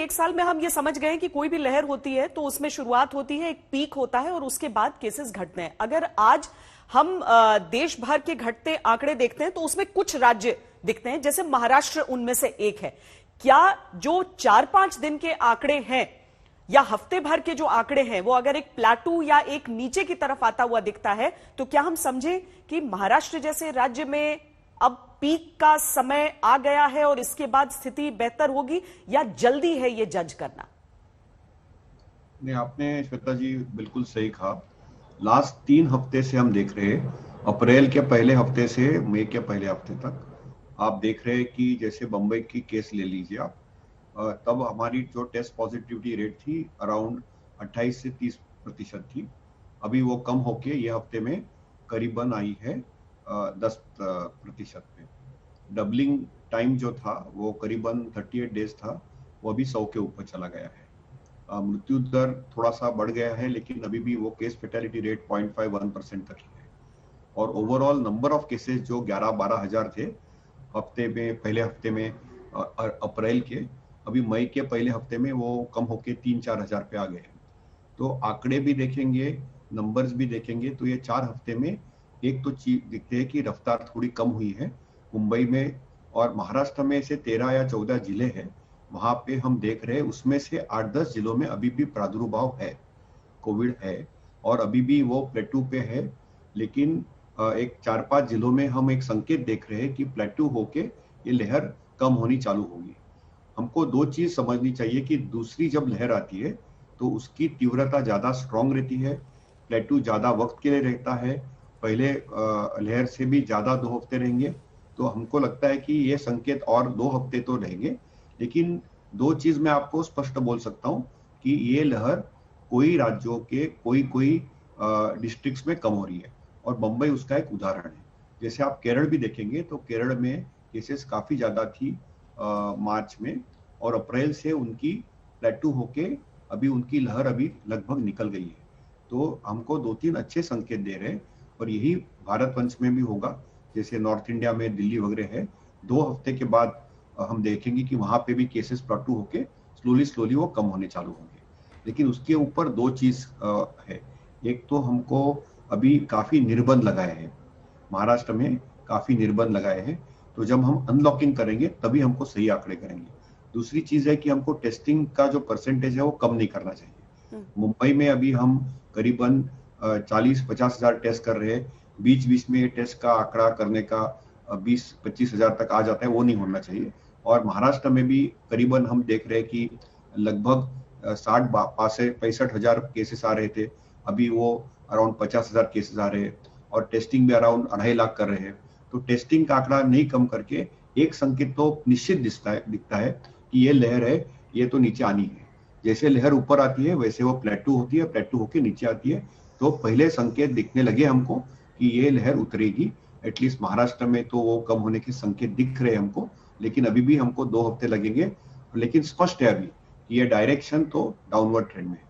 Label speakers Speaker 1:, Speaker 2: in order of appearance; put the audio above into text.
Speaker 1: एक साल में हम ये समझ गए कि कोई भी लहर होती है तो उसमें शुरुआत होती है, एक पीक होता है और उसके बाद केसेस घटते हैं। अगर आज हम देश भर के घटते आंकड़े देखते हैं तो उसमें कुछ राज्य दिखते हैं, जैसे महाराष्ट्र उनमें से एक है। क्या जो 4-5 दिन के आंकड़े हैं या हफ्ते भर के जो आंकड़े हैं वो अगर एक प्लेटू या एक नीचे की तरफ आता हुआ दिखता है तो क्या हम समझें कि महाराष्ट्र जैसे राज्य में अब पीक का समय आ गया है और इसके बाद स्थिति बेहतर होगी, या जल्दी है ये जज करना?
Speaker 2: नहीं, आपने श्वेता जी बिल्कुल सही कहा। लास्ट 3 हफ्ते से हम देख रहे हैं, अप्रैल के पहले हफ्ते से मई के पहले हफ्ते तक आप देख रहे हैं कि जैसे बंबई की केस ले लीजिए आप, तब हमारी जो टेस्ट पॉजिटिविटी रेट थी अराउंड 28 से 30% थी। अभी वो कम होके ये हफ्ते में करीबन आई है 10% पे। डबलिंग टाइम जो था वो करीबन 38 डेज था, वो अभी 100 के ऊपर चला गया है। मृत्यु दर थोड़ा सा बढ़ गया है, लेकिन अभी भी वो केस फेटेलिटी रेट 0.51% तक ही है। और ओवरऑल नंबर ऑफ केसेस जो 11-12 हजार थे हफ्ते में, पहले हफ्ते में अप्रैल के, अभी मई के पहले हफ्ते में वो कम होके 3-4 हजार पे आ गए हैं। तो आंकड़े भी देखेंगे, नंबर्स भी देखेंगे तो ये 4 हफ्ते में एक तो चीज दिखते है कि रफ्तार थोड़ी कम हुई है मुंबई में। और महाराष्ट्र में से 13 या 14 जिले हैं, वहां पे हम देख रहे हैं उसमें से 8-10 जिलों में अभी भी प्रादुर्भाव है, कोविड है, और अभी भी वो प्लेटू पे है। लेकिन एक 4-5 जिलों में हम एक संकेत देख रहे हैं कि प्लेटू होके ये लहर कम होनी चालू होगी। हमको 2 चीज समझनी चाहिए कि दूसरी जब लहर आती है तो उसकी तीव्रता ज्यादा स्ट्रांग रहती है, प्लेटू ज्यादा वक्त के लिए रहता है, पहले लहर से भी ज्यादा 2 हफ्ते रहेंगे। तो हमको लगता है कि ये संकेत और 2 हफ्ते तो रहेंगे। लेकिन 2 चीज मैं आपको स्पष्ट बोल सकता हूँ कि ये लहर कोई राज्यों के कोई डिस्ट्रिक्ट्स में कम हो रही है, और बंबई उसका एक उदाहरण है। जैसे आप केरल भी देखेंगे तो केरल में केसेस काफी ज्यादा थी मार्च में, और अप्रैल से उनकी प्लेटू होके अभी उनकी लहर अभी लगभग निकल गई है। तो हमको 2-3 अच्छे संकेत दे रहे हैं, और यही भारतवंश में भी होगा। जैसे नॉर्थ इंडिया में दिल्ली वगैरह है, 2 हफ्ते के बाद हम देखेंगे कि वहां पे भी केसेस प्लेटू होके स्लोली वो कम होने चालू होंगे। लेकिन उसके ऊपर 2 चीज है। एक तो हमको अभी काफी निर्बंध लगाए हैं, महाराष्ट्र में काफी निर्बंध लगाए हैं, तो जब हम अनलॉकिंग करेंगे तभी हमको सही आंकड़े करेंगे। दूसरी चीज है कि हमको टेस्टिंग का जो परसेंटेज है वो कम नहीं करना चाहिए। मुंबई में अभी हम करीबन 40-50 हजार टेस्ट कर रहे हैं, बीच बीच में टेस्ट का आंकड़ा करने का 20-25 हजार तक आ जाता है, वो नहीं होना चाहिए। और महाराष्ट्र में भी करीबन हम देख रहे हैं कि लगभग 60-65 हजार केसेस आ रहे थे, अभी वो अराउंड 50 हजार केसेस आ रहे हैं, और टेस्टिंग भी अराउंड 2.5 लाख कर रहे हैं। तो टेस्टिंग का आंकड़ा नहीं कम करके एक संकेत तो निश्चित दिखता है कि ये लहर है, ये तो नीचे आनी है। जैसे लहर ऊपर आती है वैसे वो प्लेटू होती है, प्लेटू होके नीचे आती है। तो पहले संकेत दिखने लगे हमको कि ये लहर उतरेगी। एटलीस्ट महाराष्ट्र में तो वो कम होने के संकेत दिख रहे हैं हमको, लेकिन अभी भी हमको 2 हफ्ते लगेंगे। लेकिन स्पष्ट है अभी कि ये डायरेक्शन तो डाउनवर्ड ट्रेंड में है।